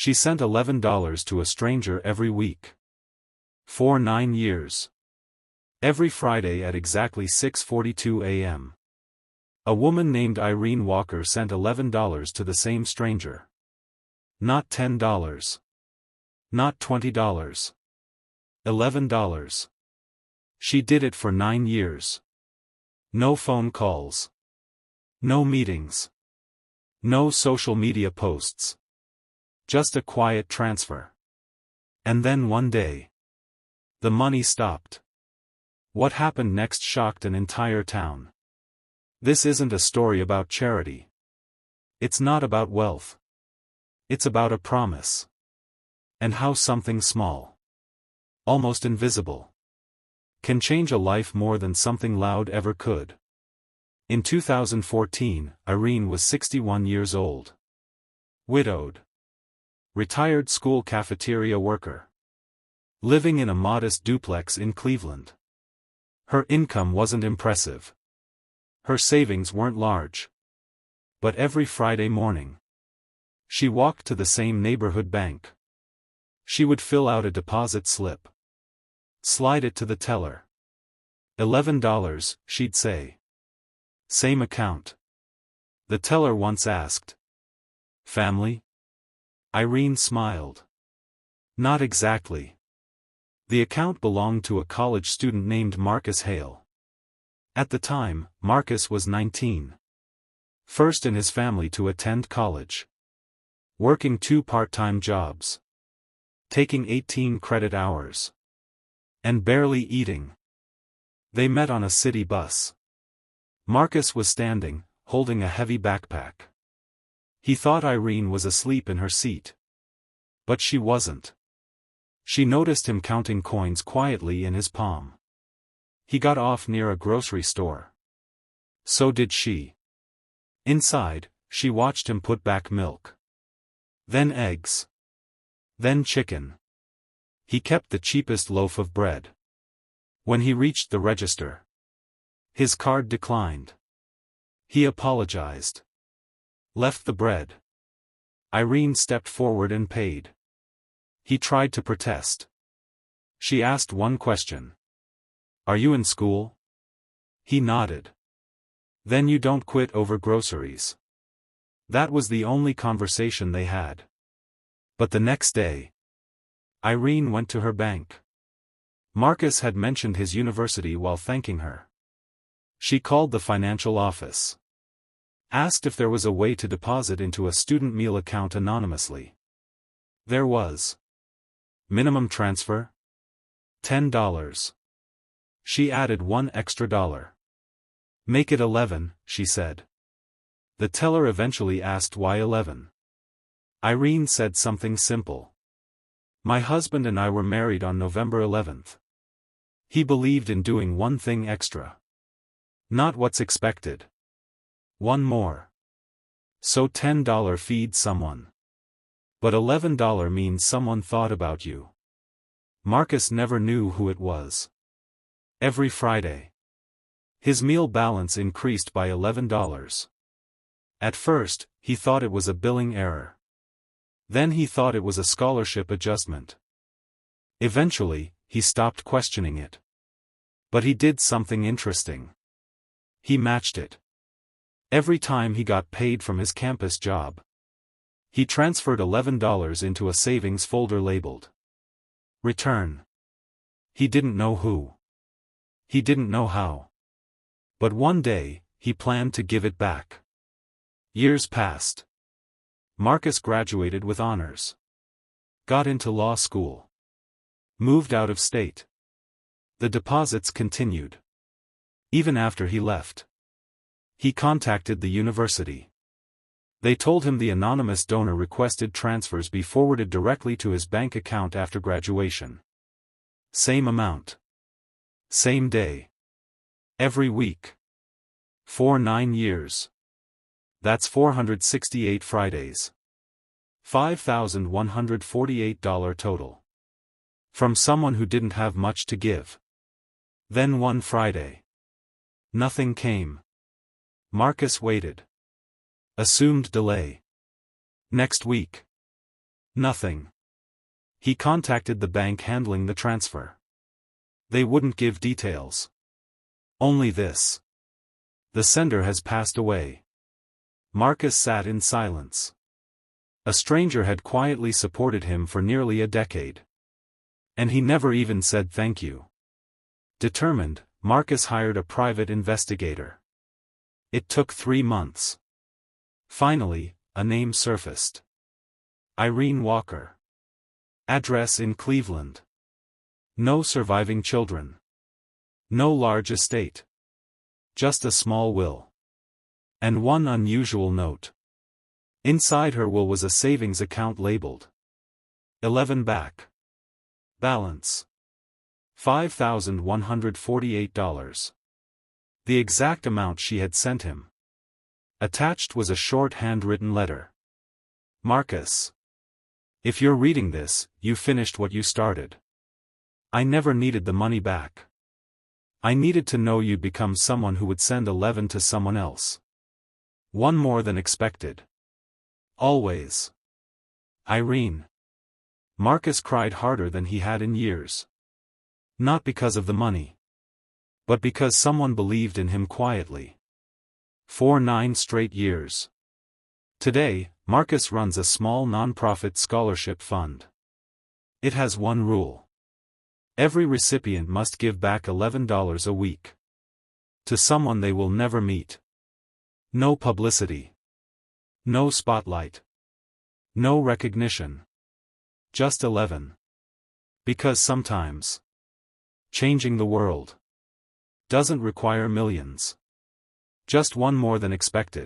She sent $11 to a stranger every week. For 9 years. Every Friday at exactly 6:42 a.m. A woman named Irene Walker sent $11 to the same stranger. Not $10. Not $20. $11. She did it for 9 years. No phone calls. No meetings. No social media posts. Just a quiet transfer. And then one day, the money stopped. What happened next shocked an entire town. This isn't a story about charity. It's not about wealth. It's about a promise. And how something small, almost invisible, can change a life more than something loud ever could. In 2014, Irene was 61 years old. Widowed. Retired school cafeteria worker. Living in a modest duplex in Cleveland. Her income wasn't impressive. Her savings weren't large. But every Friday morning, she walked to the same neighborhood bank. She would fill out a deposit slip. Slide it to the teller. $11, she'd say. Same account. The teller once asked. Family? Irene smiled. Not exactly. The account belonged to a college student named Marcus Hale. At the time, Marcus was 19. First in his family to attend college. Working 2 part-time jobs. Taking 18 credit hours. And barely eating. They met on a city bus. Marcus was standing, holding a heavy backpack. He thought Irene was asleep in her seat. But she wasn't. She noticed him counting coins quietly in his palm. He got off near a grocery store. So did she. Inside, she watched him put back milk. Then eggs. Then chicken. He kept the cheapest loaf of bread. When he reached the register, his card declined. He apologized. Left the bread. Irene stepped forward and paid. He tried to protest. She asked one question. Are you in school? He nodded. Then you don't quit over groceries. That was the only conversation they had. But the next day, Irene went to her bank. Marcus had mentioned his university while thanking her. She called the financial office. Asked if there was a way to deposit into a student meal account anonymously. There was. Minimum transfer? $10. She added $1 extra. Make it 11, she said. The teller eventually asked why 11. Irene said something simple. My husband and I were married on November 11th. He believed in doing one thing extra. Not what's expected. One more. So $10 feeds someone. But $11 means someone thought about you. Marcus never knew who it was. Every Friday, his meal balance increased by $11. At first, he thought it was a billing error. Then he thought it was a scholarship adjustment. Eventually, he stopped questioning it. But he did something interesting. He matched it. Every time he got paid from his campus job, he transferred $11 into a savings folder labeled Return. He didn't know who. He didn't know how. But one day, he planned to give it back. Years passed. Marcus graduated with honors. Got into law school. Moved out of state. The deposits continued. Even after he left. He contacted the university. They told him the anonymous donor requested transfers be forwarded directly to his bank account after graduation. Same amount. Same day. Every week. For 9 years. That's 468 Fridays. $5,148 total. From someone who didn't have much to give. Then one Friday. Nothing came. Marcus waited. Assumed delay. Next week. Nothing. He contacted the bank handling the transfer. They wouldn't give details. Only this. The sender has passed away. Marcus sat in silence. A stranger had quietly supported him for nearly a decade. And he never even said thank you. Determined, Marcus hired a private investigator. It took 3 months. Finally, a name surfaced. Irene Walker. Address in Cleveland. No surviving children. No large estate. Just a small will. And one unusual note. Inside her will was a savings account labeled 11 back. Balance $5,148. The exact amount she had sent him. Attached was a short handwritten letter. Marcus. If you're reading this, you finished what you started. I never needed the money back. I needed to know you'd become someone who would send 11 to someone else. One more than expected. Always. Irene. Marcus cried harder than he had in years. Not because of the money. But because someone believed in him quietly. For 9 straight years. Today, Marcus runs a small non-profit scholarship fund. It has one rule. Every recipient must give back $11 a week. To someone they will never meet. No publicity. No spotlight. No recognition. Just 11. Because sometimes changing the world doesn't require millions. Just one more than expected.